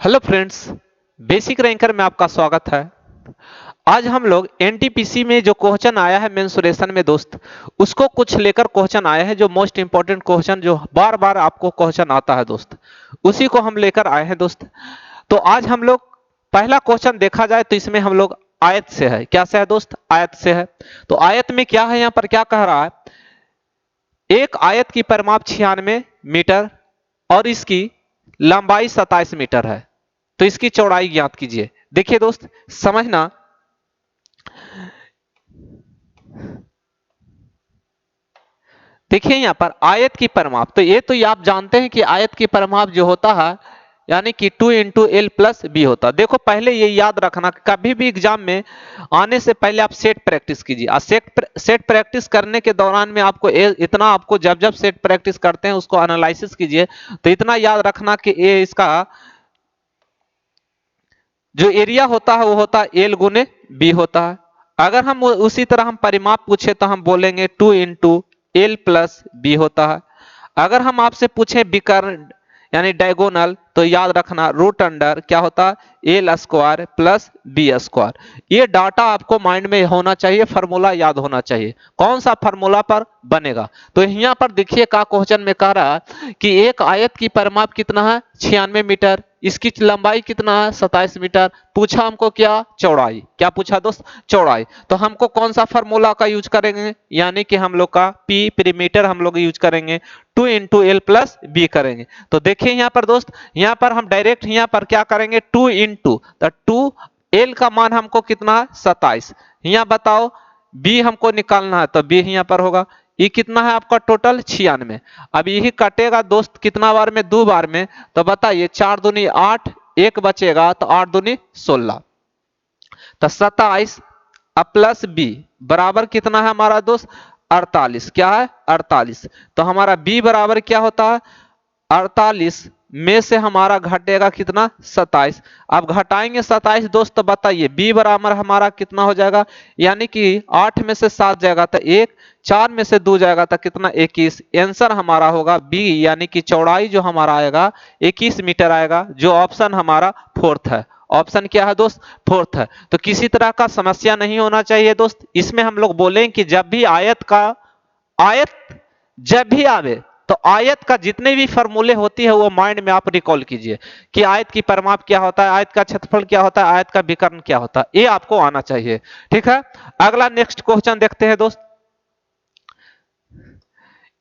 Hello friends, basic ranker में आपका स्वागत है। आज हम लोग एनटीपीसी में जो क्वेश्चन आया है मेंसुरेशन में दोस्त, उसको कुछ लेकर क्वेश्चन आया है जो मोस्ट इंपॉर्टेंट क्वेश्चन जो बार बार आपको क्वेश्चन आता है दोस्त, उसी को हम लेकर आए हैं दोस्त। तो आज हम लोग पहला क्वेश्चन देखा जाए तो इसमें हम लोग आयत से है। क्या से है दोस्त? आयत से है। तो आयत में क्या है, यहाँ पर क्या कह रहा है, एक आयत की परिमाप 96 मीटर और इसकी लंबाई 27 मीटर है। तो इसकी चौड़ाई ज्ञात कीजिए। देखिए दोस्त, समझना, देखिए यहां पर आयत की परिमाप, तो ये तो ये आप जानते हैं कि आयत की परिमाप जो होता है यानी कि 2 इंटू एल प्लस बी होता है। देखो पहले ये याद रखना, कभी भी एग्जाम में आने से पहले आप सेट प्रैक्टिस कीजिए। और सेट प्रैक्टिस करने के दौरान में आपको इतना, आपको जब जब सेट प्रैक्टिस करते हैं उसको एनालिसिस कीजिए। तो इतना याद रखना कि ये इसका जो एरिया होता है वो होता है एल गुने बी होता है। अगर हम उसी तरह हम परिमाप पूछे तो हम बोलेंगे 2 इंटू एल प्लस बी होता है। अगर हम आपसे पूछे विकर्ण यानी डायगोनल, तो याद रखना रूट अंडर क्या होता है L square plus B square. ये डाटा आपको माइंड में होना चाहिए, फार्मूला याद होना चाहिए। कौन सा फार्मूला पर बनेगा? तो यहाँ पर देखिए का क्वेश्चन में कह रहा है कि एक आयत की परिमाप कितना है 96 मीटर, इसकी लंबाई कितना है 27 मीटर। पूछा हमको क्या? चौड़ाई। क्या पूछा दोस्त? चौड़ाई। तो हमको कौन सा फार्मूला का यूज करेंगे, यानी कि हम लोग का पी पेरीमीटर हम लोग यूज करेंगे, 2 इंटू एल प्लस बी करेंगे। तो देखिए यहाँ पर दोस्त, यहाँ पर हम डायरेक्ट यहाँ पर क्या करेंगे 2 इंटू, तो 2 एल का मान हमको कितना है 27। यहाँ बताओ बी हमको निकालना है, तो बी यहाँ पर होगा। ये कितना है आपका टोटल 96। अब यही कटेगा दोस्त कितना बार में? 2 बार में। तो बताइए 4 दूनी 8, एक बचेगा तो 8 दूनी 16, तो 27 प्लस बी बराबर कितना है हमारा दोस्त? 48। क्या है? 48। तो हमारा बी बराबर क्या होता है? 48 में से हमारा घटेगा कितना? 27। अब घटाएंगे 27 दोस्त, तो बताइए बी बराबर हमारा कितना हो जाएगा? यानी कि 8 में से 7 जाएगा तो 1, 4 में से 2 जाएगा तो कितना? 21। आंसर हमारा होगा बी, यानी कि चौड़ाई जो हमारा आएगा 21 मीटर आएगा, जो ऑप्शन हमारा फोर्थ है। ऑप्शन क्या है दोस्त? फोर्थ है। तो किसी तरह का समस्या नहीं होना चाहिए दोस्त। इसमें हम लोग बोलें कि जब भी आयत जब भी आवे तो आयत का जितने भी फॉर्मूले होती है वो माइंड में आप रिकॉल कीजिए कि आयत की परिमाप क्या होता है, आयत का क्षेत्रफल क्या होता है, आयत का विकर्ण क्या होता है, ये आपको आना चाहिए। ठीक है, अगला नेक्स्ट क्वेश्चन देखते हैं दोस्त।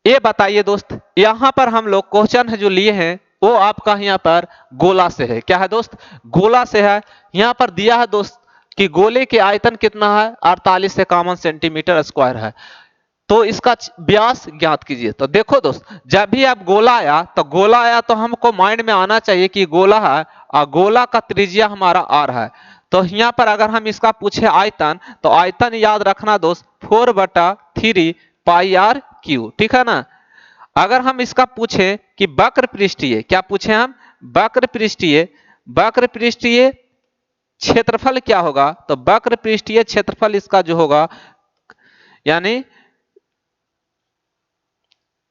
ये बताइए दोस्त, यहां पर हम लोग क्वेश्चन है जो लिए हैं वो आपका यहाँ पर गोला से है। क्या है दोस्त? गोला से है। यहां पर दिया है दोस्त कि गोले के आयतन कितना है 48 सेंटीमीटर स्क्वायर है। तो इसका व्यास ज्ञात कीजिए। तो देखो दोस्त, जब भी आप गोला आया तो हमको माइंड में आना चाहिए कि गोला है और गोला का त्रिज्या हमारा आर है। तो यहाँ पर अगर हम इसका पूछे आयतन, तो आयतन याद रखना दोस्त 4/3 पाई आर क्यू। ठीक है ना। अगर हम इसका पूछे कि वक्र पृष्ठीय, क्या पूछे हम? वक्र पृष्ठीय क्षेत्रफल क्या होगा? तो वक्र पृष्ठीय क्षेत्रफल इसका जो होगा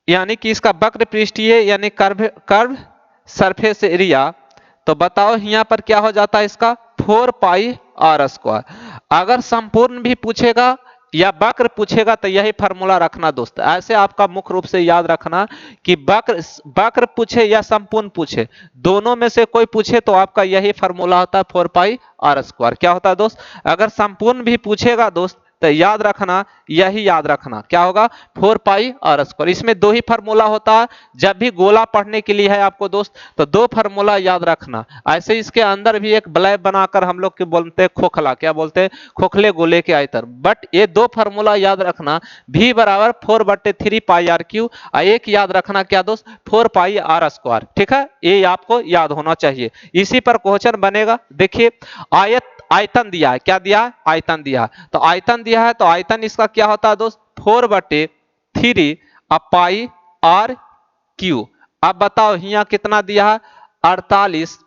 यानी कि इसका वक्र पृष्ठीय यानी कर्व सरफेस एरिया। तो बताओ यहाँ पर क्या हो जाता है इसका? 4 पाई आर स्क्वायर। अगर संपूर्ण भी पूछेगा या वक्र पूछेगा तो यही फार्मूला रखना दोस्त। ऐसे आपका मुख्य रूप से याद रखना कि वक्र पूछे या संपूर्ण पूछे, दोनों में से कोई पूछे तो आपका यही फार्मूला होता है 4 पाई आर स्क्वायर। क्या होता है दोस्त? अगर संपूर्ण भी पूछेगा दोस्त तो याद रखना, यही याद रखना क्या होगा? 4 पाई आर स्क्वायर। इसमें दो ही फार्मूला होता है। जब भी गोला पढ़ने के लिए है आपको दोस्त, तो दो फार्मूला याद रखना। ऐसे इसके अंदर भी एक ब्लैब बनाकर हम लोग के बोलते हैं खोखला, क्या बोलते हैं? खोखले गोले के आयतन। बट ये दो फार्मूला याद रखना, v बराबर 4/3 पाई आर क्यू, और एक याद रखना क्या दोस्त? 4 पाई आर स्क्वायर। ठीक है, ये आपको याद होना चाहिए। इसी पर क्वेश्चन बनेगा। देखिए आयतन दिया है। क्या दिया है? आयतन दिया है। तो आयतन दिया है तो आयतन इसका क्या होता है दोस्त? 4/3 पाई आर क्यू। अब बताओ यहाँ कितना दिया है? 48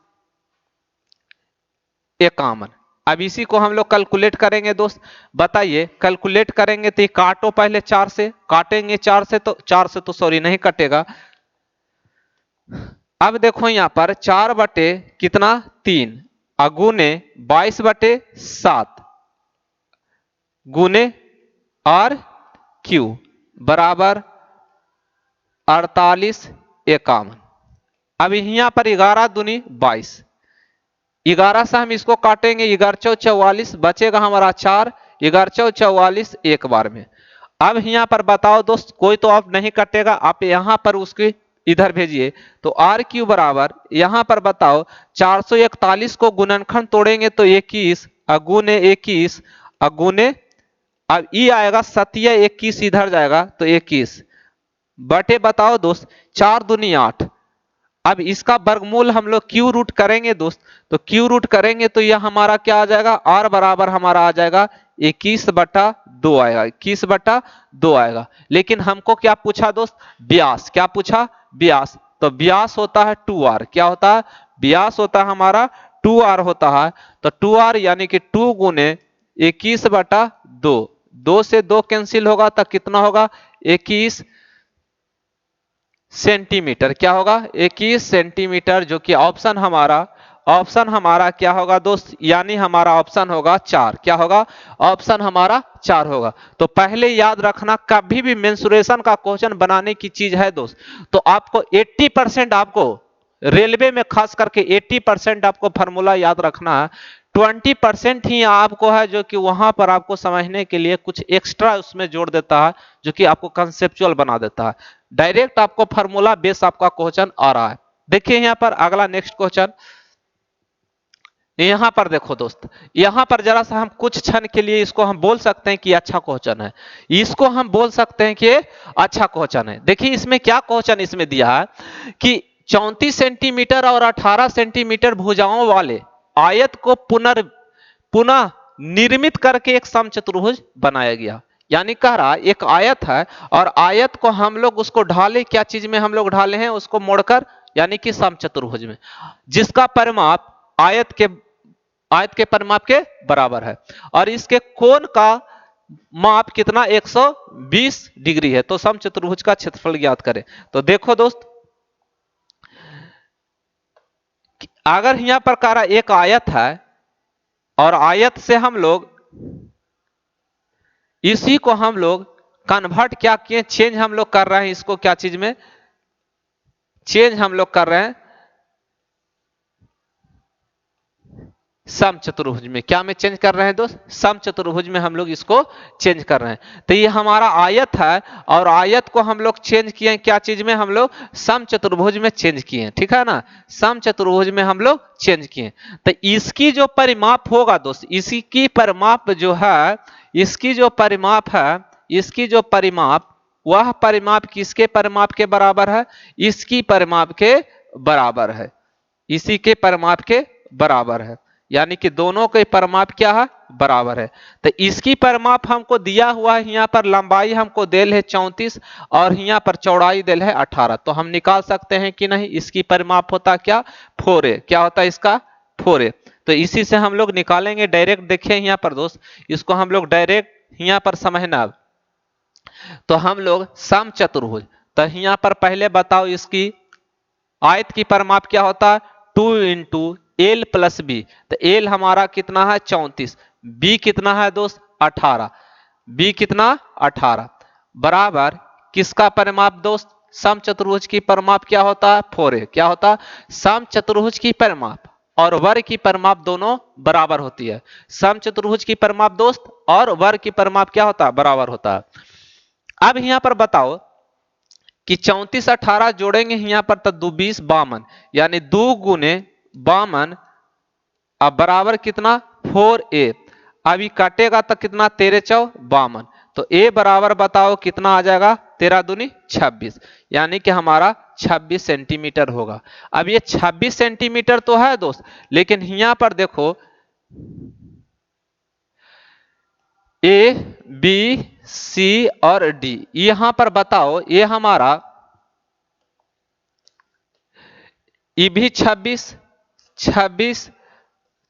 51। अब इसी को हम लोग कैलकुलेट करेंगे दोस्त। बताइए कैलकुलेट करेंगे तो काटो पहले 4 से, काटेंगे 4 से तो सॉरी नहीं कटेगा। अब देखो यहां पर 4 बटे कितना 3 गुने 22/7 गुने आर क्यू बराबर 4851। अब यहां पर 11 दूनी 22, 11 से हम इसको काटेंगे, 11 चौ 44, बचेगा हमारा 4, 11 चौ 44 एक बार में। अब यहां पर बताओ दोस्त, कोई तो आप नहीं कटेगा, आप यहां पर उसकी इधर भेजिए, तो आर क्यू बराबर यहां पर बताओ 441 को गुणनखंड तोड़ेंगे तो 21 गुने 21 गुने, अब ई आएगा 7 21 इधर जाएगा तो 21 बटे बताओ दोस्त 4 दूनी 8। अब इसका वर्गमूल हम लोग क्यू रूट करेंगे दोस्त, तो क्यू रूट करेंगे तो यह हमारा क्या आ जाएगा, आर बराबर हमारा आ जाएगा 21/2 आएगा, 21/2 आएगा। लेकिन हमको क्या पूछा दोस्त, व्यास, क्या पूछा, व्यास, तो व्यास होता है 2r, क्या होता है, व्यास होता है हमारा 2r होता है, तो 2r यानी कि 2 गुने 21/2, 2 से 2 कैंसिल होगा तो कितना होगा 21 सेंटीमीटर, क्या होगा 21 सेंटीमीटर, जो कि ऑप्शन हमारा क्या होगा दोस्त, यानी हमारा ऑप्शन होगा 4, क्या होगा, ऑप्शन हमारा 4 होगा। तो पहले याद रखना, कभी भी मेंसुरेशन का क्वेश्चन बनाने की चीज है दोस्त, तो आपको 80% आपको रेलवे में खास करके 80% आपको फॉर्मूला याद रखना है, 20% ही आपको है जो कि वहां पर आपको समझने के लिए कुछ एक्स्ट्रा उसमें जोड़ देता है, जो कि आपको कंसेप्चुअल बना देता है। डायरेक्ट आपको फार्मूला बेस आपका क्वेश्चन आ रहा है। देखिए यहां पर अगला नेक्स्ट क्वेश्चन, यहां पर देखो दोस्त, यहां पर जरा सा हम कुछ क्षण के लिए इसको हम बोल सकते हैं कि अच्छा क्वेश्चन है, इसको हम बोल सकते हैं कि अच्छा क्वेश्चन है। देखिए इसमें क्या क्वेश्चन इसमें दिया है कि 34 सेंटीमीटर और 18 सेंटीमीटर भुजाओं वाले आयत को पुनः निर्मित करके एक समचतुर्भुज बनाया गया। यानी कह रहा एक आयत है और आयत को हम लोग उसको ढाले, क्या चीज में हम लोग ढाले हैं, उसको मोड़कर, यानी कि समचतुर्भुज में, जिसका परिमाप आयत के परिमाप के बराबर है और इसके कोण का माप कितना 120 डिग्री है। तो समचतुर्भुज का क्षेत्रफल ज्ञात करें। तो देखो दोस्त, अगर यहां पर कह रहा एक आयत है और आयत से हम लोग इसी को हम लोग कन्वर्ट क्या किए, चेंज हम लोग कर रहे हैं, इसको क्या चीज में चेंज हम लोग कर रहे हैं, समचतुर्भुज में। क्या में चेंज कर रहे हैं दोस्त, समचतुर्भुज में हम लोग इसको चेंज कर रहे हैं। तो ये हमारा आयत है और आयत को हम लोग चेंज किए क्या चीज में, हम लोग समचतुर्भुज में चेंज किए, ठीक है ना, समचतुर्भुज में हम लोग चेंज किए। तो इसकी जो परिमाप होगा दोस्त, इसी की परिमाप जो है, इसकी जो परिमाप है, इसकी जो परिमाप, वह परिमाप किसके परिमाप के बराबर है, इसकी परिमाप के बराबर है, इसी के परिमाप के बराबर है, यानी कि दोनों के परिमाप क्या है, बराबर है। तो इसकी परिमाप हमको दिया हुआ है, यहाँ पर लंबाई हमको देल है 34 और यहाँ पर चौड़ाई देल है 18, तो हम निकाल सकते हैं कि नहीं, इसकी परिमाप होता क्या 4a, क्या होता है इसका 4a। तो इसी से हम लोग निकालेंगे डायरेक्ट। देखिए यहाँ पर दोस्त, इसको हम लोग डायरेक्ट यहाँ पर समझना, तो हम लोग समचतुर्भुज, तो यहाँ पर पहले बताओ इसकी आयत की परिमाप क्या होता है 2 इंटू एल प्लस बी। तो एल हमारा कितना है 34, बी कितना है दोस्त 18, बी कितना 18 बराबर किसका परिमाप दोस्त, समचतुर्भुज की परिमाप क्या होता है 4a, क्या होता है समचतुर्भुज की परिमाप और वर्ग की परिमाप दोनों बराबर होती है। समचतुर्भुज की परिमाप दोस्त और वर्ग की परिमाप क्या होता है, बराबर होता है। अब यहां पर बताओ कि 34 18 जोड़ेंगे यहां पर तो 2 20 52, यानी 2 गुने 52 अब बराबर कितना 4a। अभी काटेगा तो कितना 13 चौ 52, तो a बराबर बताओ कितना आ जाएगा 13 दूनी 26, यानी कि हमारा 26 सेंटीमीटर होगा। अब ये 26 सेंटीमीटर तो है दोस्त, लेकिन यहां पर देखो ए बी सी और डी, यहां पर बताओ ये हमारा ये भी 26 26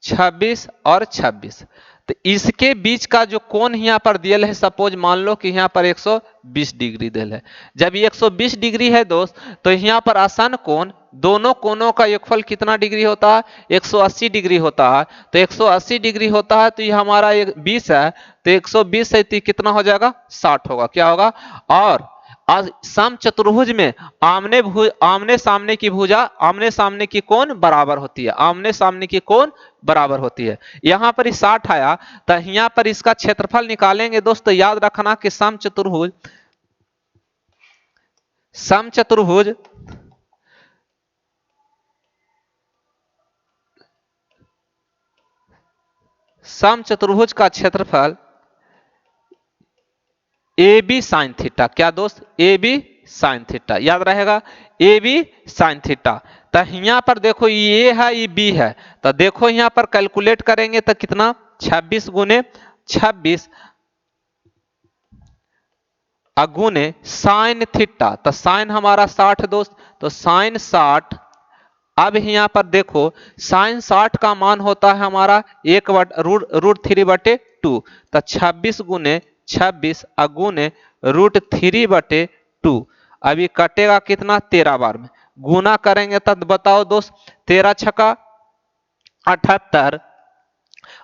26 और 26, तो इसके बीच का जो कोण यहां पर दिया है, सपोज मान लो कि यहां पर 120 डिग्री दिया है। जब ये 120 डिग्री है दोस्त, तो यहां पर आसन कोण दोनों कोनों का योगफल कितना डिग्री होता है? 180 डिग्री होता है। तो 180 डिग्री होता है तो ये हमारा 20 है, तो 120 है तो कितना हो जाएगा? 60 होगा। क्या होगा? और समचतुर्भुज में आमने सामने की भुजा, आमने सामने की कोण बराबर होती है, आमने सामने की कोण बराबर होती है। यहां पर 60 आया तो यहां पर इसका क्षेत्रफल निकालेंगे दोस्तों। याद रखना कि समचतुर्भुज समचतुर्भुज समचतुर्भुज का क्षेत्रफल ए बी साइन थीटा। क्या दोस्त? ए बी साइन थीटा, याद रहेगा, ए बी साइन थीटा। तो यहां पर देखो ये है, ये बी है, तो देखो यहां पर कैलकुलेट करेंगे तो कितना? 26 गुने 26 अगुने साइन थीटा, तो साइन हमारा 60 दोस्त, तो साइन 60। अब यहां पर देखो साइन 60 का मान होता है हमारा रूट 3/2, तो 26 गुने 26 अगुने रूट 3/2। अभी कटेगा कितना? 13 बार में गुना करेंगे तब बताओ दोस्त, 13 छक्का 78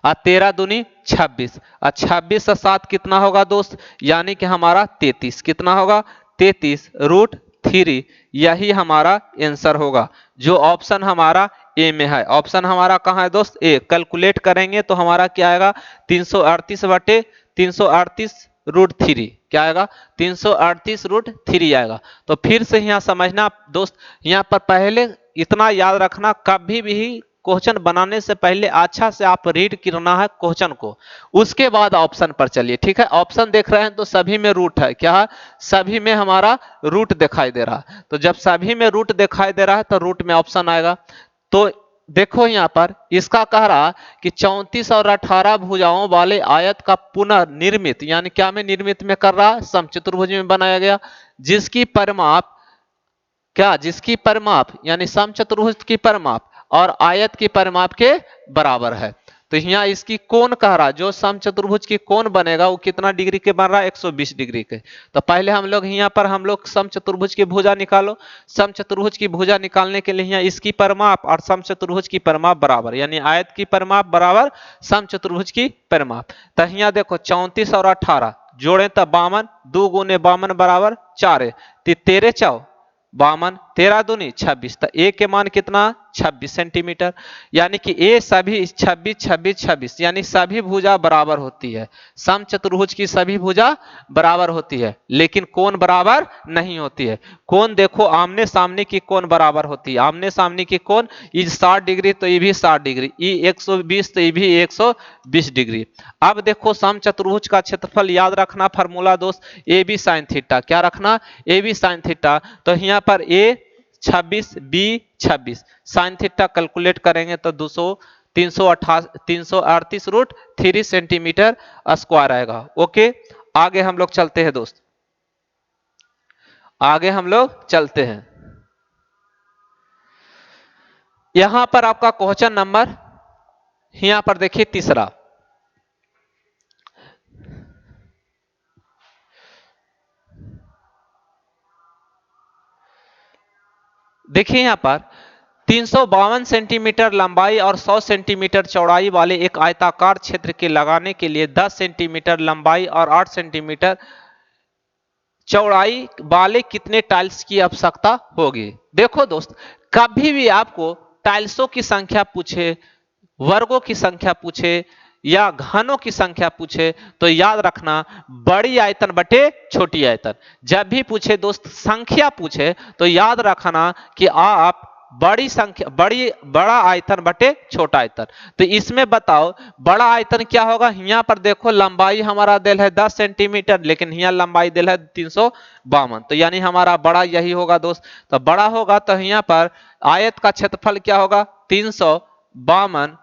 और 13 दूनी 26 और 26 से 7 कितना होगा दोस्त? यानी कि हमारा 33। कितना होगा? 33√3। यही हमारा आंसर होगा, जो ऑप्शन हमारा ए में है। ऑप्शन हमारा कहां है दोस्त? ए। कैलकुलेट करेंगे तो हमारा क्या आएगा? 338/338√3। क्या आएगा? 338√3 आएगा। तो फिर से यहां समझना दोस्त, यहां पर पहले इतना याद रखना, कभी भी क्वेश्चन बनाने से पहले अच्छा से आप रीड करना है क्वेश्चन को, उसके बाद ऑप्शन पर चलिए। ठीक है? ऑप्शन देख रहे हैं तो सभी में रूट है। क्या है? सभी में हमारा रूट दिखाई दे रहा है। तो जब सभी में रूट दिखाई दे रहा है तो रूट में ऑप्शन आएगा। तो देखो यहां पर इसका कह रहा कि 34 और 18 भुजाओं वाले आयत का पुनर्निर्मित, यानी क्या में निर्मित में कर रहा? समचतुर्भुज में बनाया गया, जिसकी परिमाप क्या? जिसकी परिमाप यानी समचतुर्भुज की परिमाप और आयत की परिमाप के बराबर है। तो यहाँ इसकी कोण कह रहा, जो समचतुर्भुज की कोण बनेगा वो कितना डिग्री के बन रहा है? 120 डिग्री के। तो पहले हम लोग यहाँ पर समचतुर्भुज की भुजा निकालो। समचतुर्भुज की भुजा निकालने के लिए यहाँ इसकी परिमाप और समचतुर्भुज की परिमाप बराबर, यानी आयत की परिमाप बराबर समचतुर्भुज की परिमाप। तो यहाँ देखो 34 और 18 जोड़े तो 52, 2 गुने 52 बराबर 4 है, 13 4 52, 13 दूनी 26। तो ए के मान कितना? 26 सेंटीमीटर। यानी कि ए सभी 26 26 26, यानी सभी भुजा बराबर होती है। समचतुर्भुज की सभी भुजा बराबर होती है, लेकिन कोण बराबर नहीं होती है। कोण देखो आमने सामने की कोण बराबर होती है। आमने सामने की कोण, ये 60 डिग्री तो ये भी 60 डिग्री, ये 120 तो ये भी 120 डिग्री। अब देखो समचतुर्भुज का क्षेत्रफल याद रखना फार्मूला दोस्त, ए बी साइन थीटा। क्या रखना? A B sine theta. तो यहाँ पर A 26 B 26, sine theta calculate करेंगे तो 338√3 सेंटीमीटर स्क्वायर आएगा। ओके, आगे हम लोग चलते हैं दोस्त, आगे हम लोग चलते हैं। यहां पर आपका क्वेश्चन नंबर, यहां पर देखिए तीसरा, देखिए यहां पर 352 सेंटीमीटर लंबाई और 100 सेंटीमीटर चौड़ाई वाले एक आयताकार क्षेत्र के लगाने के लिए 10 सेंटीमीटर लंबाई और 8 सेंटीमीटर चौड़ाई वाले कितने टाइल्स की आवश्यकता होगी? देखो दोस्त, कभी भी आपको टाइल्सों की संख्या पूछे, वर्गों की संख्या पूछे या घनों की संख्या पूछे तो याद रखना बड़ी आयतन बटे छोटी आयतन। जब भी पूछे दोस्त संख्या पूछे तो याद रखना कि आप बड़ी संख्या, बड़ा आयतन बटे छोटा आयतन। तो इसमें बताओ बड़ा आयतन क्या होगा? यहां पर देखो लंबाई हमारा दिल है 10 सेंटीमीटर, लेकिन यहाँ लंबाई दिल है 352, तो यानी हमारा बड़ा यही होगा दोस्त। तो बड़ा होगा तो यहाँ पर आयत का क्षेत्रफल क्या होगा? 352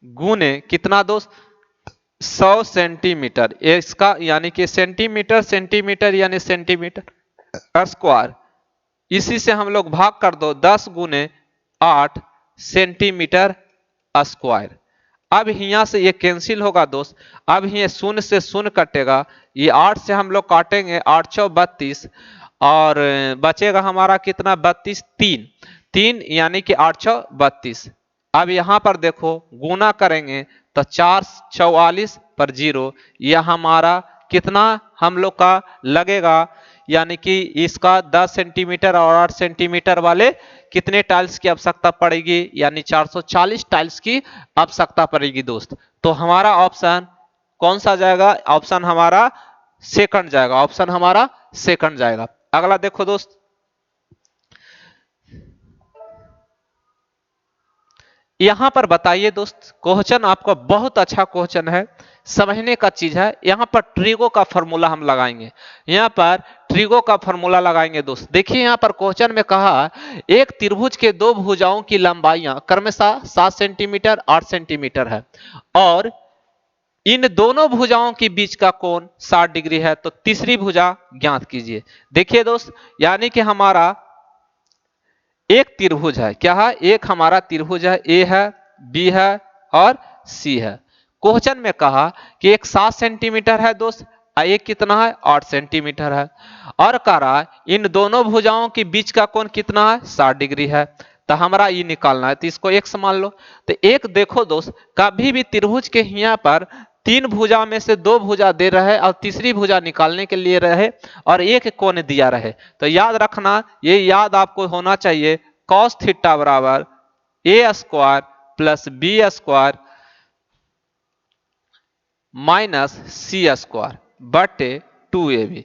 गुने कितना दोस्त? 100 सेंटीमीटर। इसका यानी कि सेंटीमीटर सेंटीमीटर यानी सेंटीमीटर स्क्वायर, इसी से हम लोग भाग कर दो, 10 गुने 8 सेंटीमीटर स्क्वायर। अब यहां से ये कैंसिल होगा दोस्त। अब ये शून्य से शून्य कटेगा, ये 8 से हम लोग काटेंगे, 8 चौ 32, और बचेगा हमारा कितना 32, 3 3 यानी कि 8 6 32। अब यहां पर देखो गुना करेंगे तो 4 44 पर 0, यह हमारा कितना हम लोग का लगेगा, यानी कि इसका 10 सेंटीमीटर और 8 सेंटीमीटर वाले कितने टाइल्स की आवश्यकता पड़ेगी, यानी 440 टाइल्स की आवश्यकता पड़ेगी दोस्त। तो हमारा ऑप्शन कौन सा जाएगा, ऑप्शन हमारा सेकंड जाएगा, ऑप्शन हमारा सेकंड जाएगा। अगला देखो दोस्त, यहां पर बताइए दोस्त, क्वेश्चन आपका बहुत अच्छा क्वेश्चन है, समझने का चीज है। यहां पर ट्रिगो का फॉर्मूला हम लगाएंगे, यहां पर ट्रिगो का फॉर्मूला लगाएंगे दोस्त। देखिए यहां पर क्वेश्चन में कहा एक त्रिभुज के दो भुजाओं की लंबाइयां क्रमशः 7 सेंटीमीटर 8 सेंटीमीटर है और इन दोनों भुजाओं के बीच का कोण 60 डिग्री है, तो तीसरी भुजा ज्ञात कीजिए। देखिए दोस्त, यानी कि हमारा एक त्रिभुज है, क्या है, एक हमारा त्रिभुज है, ए है, बी है और सी है। क्वेश्चन में कहा कि एक 7 सेंटीमीटर है दोस्त, एक कितना है 8 सेंटीमीटर है, और कह रहा है इन दोनों भुजाओं के बीच का कोण कितना है 60 डिग्री है। तो हमारा ये निकालना है, तो इसको x मान लो। तो एक देखो दोस्त, कभी भी त्रिभुज के यहाँ पर तीन भुजा में से दो भुजा दे रहे और तीसरी भुजा निकालने के लिए रहे और एक कोण दिया रहे, तो याद रखना, ये याद आपको होना चाहिए, cos थीटा बराबर A square plus B square minus C square बटे 2ab।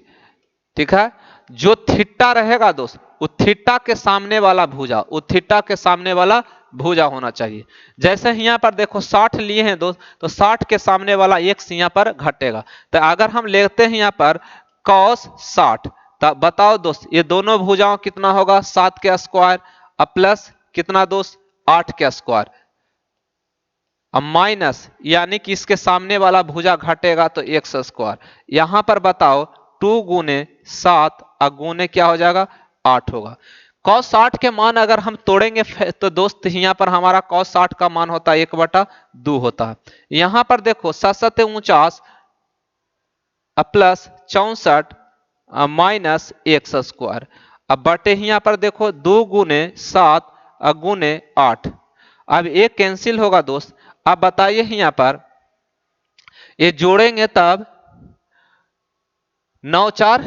ठीक है, जो थीटा रहेगा दोस्त, वो थीटा के सामने वाला भुजा, वो थीटा के सामने वाला भुजा होना चाहिए। जैसे यहाँ पर देखो 60 लिए हैं दोस्त, तो 60 के सामने वाला x यहाँ पर घटेगा। तो अगर हम लेते हैं यहाँ पर cos 60, तो बताओ दोस्त ये दोनों भुजाओं कितना होगा 7 के स्क्वायर अब प्लस कितना दोस्त 8 के स्क्वायर, अब माइनस यानी कि इसके सामने वाला भुजा घटेगा तो x स्क्वायर। यहां पर बताओ 2 गुने 7 गुने क्या हो जाएगा 8 होगा। cos 60 के मान अगर हम तोड़ेंगे तो दोस्त यहाँ पर हमारा cos 60 का मान होता है 1/2 होता है। यहां पर देखो 7 49 प्लस 64 माइनस x स्क्वायर, अब बटे यहाँ पर देखो 2 गुने 7 गुने 8, अब एक कैंसिल होगा दोस्त। अब बताइए यहाँ पर ये जोड़ेंगे तब 9 4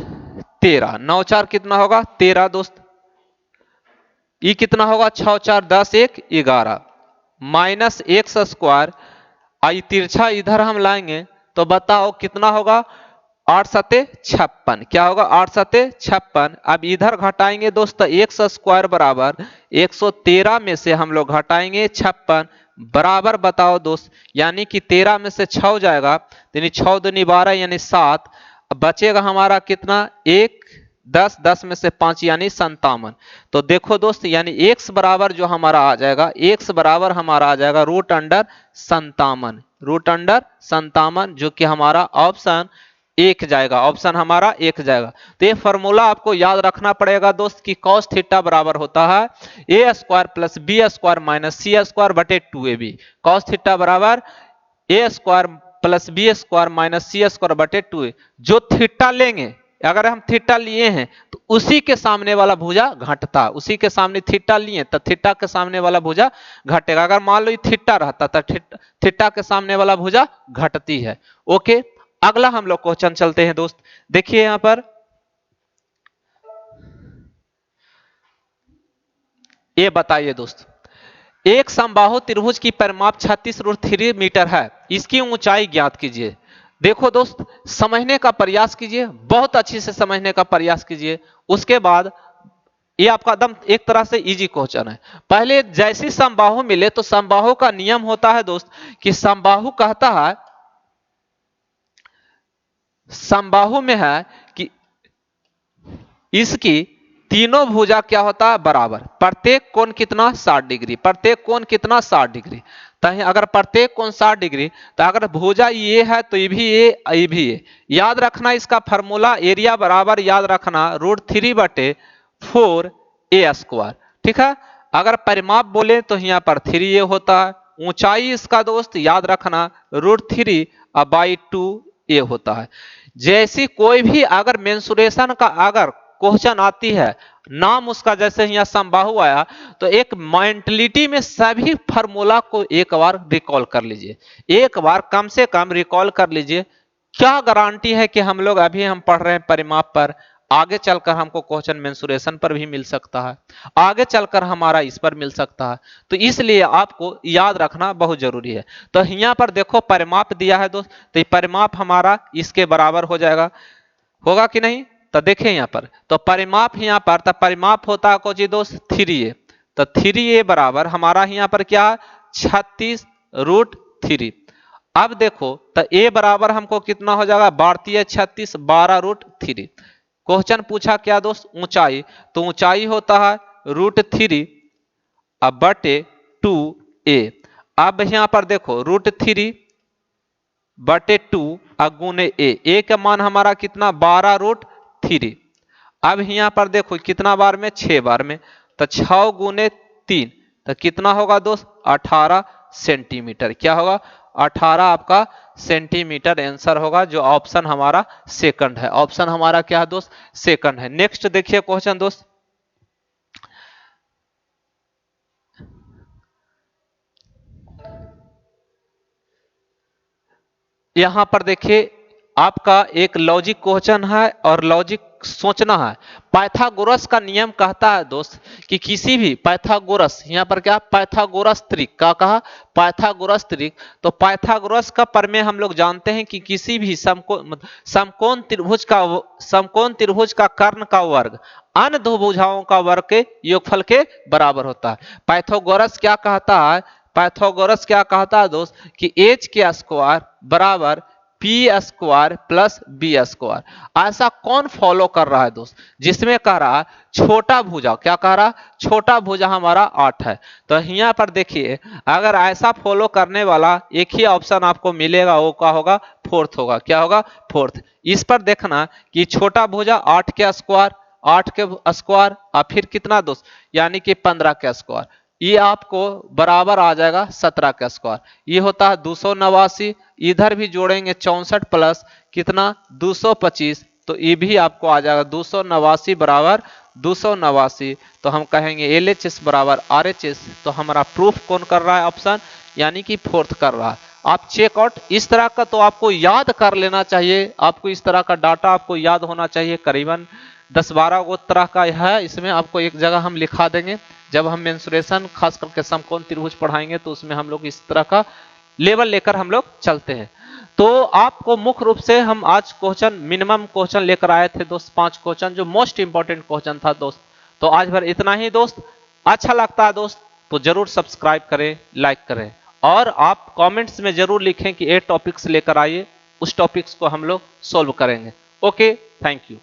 13, 9 4 कितना होगा 13 दोस्त, ये कितना होगा 6 4 10 1 11 माइनस एक्स स्क्वायर, आई तिरछा इधर हम लाएंगे तो बताओ कितना होगा 8 सते 56, क्या होगा 8 सते 56। अब इधर घटाएंगे दोस्त, एक्स स्क्वायर बराबर 113 में से हम लोग घटाएंगे 56 बराबर बताओ दोस्त, यानी कि 13 में से 6 जाएगा, यानी 6 दूनी 12 यानी 7, बचेगा हमारा कितना 1 10 10 में से 5 यानी 57। तो देखो दोस्त, यानी x बराबर जो हमारा आ जाएगा, x बराबर हमारा आ जाएगा √57, √57, जो कि हमारा ऑप्शन एक जाएगा, ऑप्शन हमारा एक जाएगा। तो ये फॉर्मूला आपको याद रखना पड़ेगा दोस्त कि cos थीटा बराबर होता है A square plus B square minus C square बटे 2ab। cos थीटा बराबर A square plus B square minus C square बटे 2a। जो थीटा लेंगे, अगर हम थीटा लिए हैं तो उसी के सामने वाला भुजा घटता, उसी के सामने थीटा लिए तो थीटा के सामने वाला भुजा घटेगा। अगर मान लो ये थीटा रहता तो थीटा के सामने वाला भुजा घटती है। ओके, अगला हम लोग क्वेश्चन चलते हैं दोस्त। देखिए यहां पर ये बताइए दोस्त, एक समबाहु त्रिभुज की परिमाप 36√3 मीटर है, इसकी ऊंचाई ज्ञात कीजिए। देखो दोस्त, समझने का प्रयास कीजिए, बहुत अच्छे से समझने का प्रयास कीजिए, उसके बाद ये आपका एकदम एक तरह से इजी क्वेश्चन है। पहले जैसी समबाहु मिले तो समबाहु का नियम होता है दोस्त कि समबाहु कहता है, समबाहु में है कि इसकी तीनों भुजा क्या होता है बराबर, प्रत्येक कोण कितना 60 डिग्री, प्रत्येक कोण कितना 60 डिग्री। तो अगर प्रत्येक कोण 60 डिग्री, तो अगर भुजा ये है तो ये भी ये, याद रखना इसका फॉर्मूला एरिया बराबर याद रखना √3/4 ए स्क्वायर। ठीक है, अगर परिमाप बोले तो यहाँ पर 3a होता है, ऊंचाई इसका दोस्त याद रखना √3/2a होता है। जैसी कोई भी अगर मेंसुरेशन का अगर क्वेश्चन आती है, नाम उसका जैसे यहाँ समबाहु आया, तो एक मेंटलिटी में सभी फार्मूला को एक बार रिकॉल कर लीजिए, एक बार कम से कम रिकॉल कर लीजिए। क्या गारंटी है कि हम लोग अभी हम पढ़ रहे हैं परिमाप पर, आगे चलकर हमको क्वेश्चन मेंसुरेशन पर भी मिल सकता है, आगे चलकर हमारा इस पर मिल सकता है। तो इसलिए आपको याद रखना बहुत जरूरी है। तो यहाँ पर देखो परिमाप दिया है दोस्त, तो परिमाप हमारा इसके बराबर हो जाएगा, होगा कि नहीं? तो देखें यहाँ पर, तो परिमाप यहाँ पर, तो परिमाप होता है कोई दोस्त 3a, तो 3a बराबर हमारा यहाँ पर क्या है 36√3। अब देखो तो a बराबर हमको कितना हो जाएगा, भारतीय 36 12√3। क्वेश्चन पूछा क्या दोस्त, ऊंचाई, तो ऊंचाई होता है √3 अब बटे 2a। अब यहां पर देखो √3 बटे 2 गुने a का मान हमारा कितना 12√3। अब यहां पर देखो कितना बार में, 6 बार में, तो 6 गुने 3 तो कितना होगा दोस्त 18 सेंटीमीटर। क्या होगा 18 आपका सेंटीमीटर आंसर होगा, जो ऑप्शन हमारा सेकंड है। ऑप्शन हमारा क्या है दोस्त, सेकंड है। नेक्स्ट देखिए क्वेश्चन दोस्त, यहां पर देखिए आपका एक लॉजिक क्वेश्चन है और लॉजिक सोचना है। पाइथागोरस का नियम कहता है दोस्त कि किसी भी पाइथागोरस, यहां पर क्या पाइथागोरस त्रिक का कहा, पाइथागोरस त्रिक, तो पाइथागोरस का प्रमेय हम लोग जानते हैं कि किसी भी समकोण त्रिभुज का कर्ण का वर्ग अन्य दो भुजाओं का वर्ग के योगफल के बराबर होता है। पाइथागोरस क्या कहता है, पाइथागोरस क्या कहता है दोस्त कि एच के स्क्वायर बराबर P square plus B square. ऐसा कौन फॉलो कर रहा है दोस्त, जिसमें कह रहा है छोटा भुजा, क्या कह रहा, छोटा भुजा हमारा 8 है। तो यहाँ पर देखिए अगर ऐसा फॉलो करने वाला एक ही ऑप्शन आपको मिलेगा, वो क्या होगा, फोर्थ होगा। क्या होगा, फोर्थ। इस पर देखना कि छोटा भुजा 8 के स्क्वायर, 8 के स्क्वायर और फिर कितना दोस्त, यानी कि 15 के स्क्वायर, ये आपको बराबर आ जाएगा 17 का स्क्वायर। ये होता है 289, इधर भी जोड़ेंगे 64 प्लस कितना 225, तो ये भी आपको आ जाएगा 289 बराबर 289। तो हम कहेंगे LHS बराबर RHS। तो हमारा प्रूफ कौन कर रहा है, ऑप्शन यानी कि फोर्थ कर रहा है। आप चेकआउट इस तरह का तो आपको याद कर लेना चाहिए, आपको इस तरह का डाटा आपको याद होना चाहिए, करीबन 10-12 गो तरह का है। इसमें आपको एक जगह हम लिखा देंगे, जब हम मेंसुरेशन खास करके समकोण त्रिभुज पढ़ाएंगे तो उसमें हम लोग इस तरह का लेवल लेकर हम लोग चलते हैं। तो आपको मुख्य रूप से हम आज क्वेश्चन मिनिमम क्वेश्चन लेकर आए थे दोस्त, 5 क्वेश्चन जो मोस्ट इंपॉर्टेंट क्वेश्चन था दोस्त। तो आज भर इतना ही दोस्त। अच्छा लगता है दोस्त तो जरूर सब्सक्राइब करें, लाइक करें, और आप कमेंट्स में जरूर लिखें कि ये टॉपिक्स लेकर आइए, उस टॉपिक्स को हम लोग सोल्व करेंगे। Okay, thank you.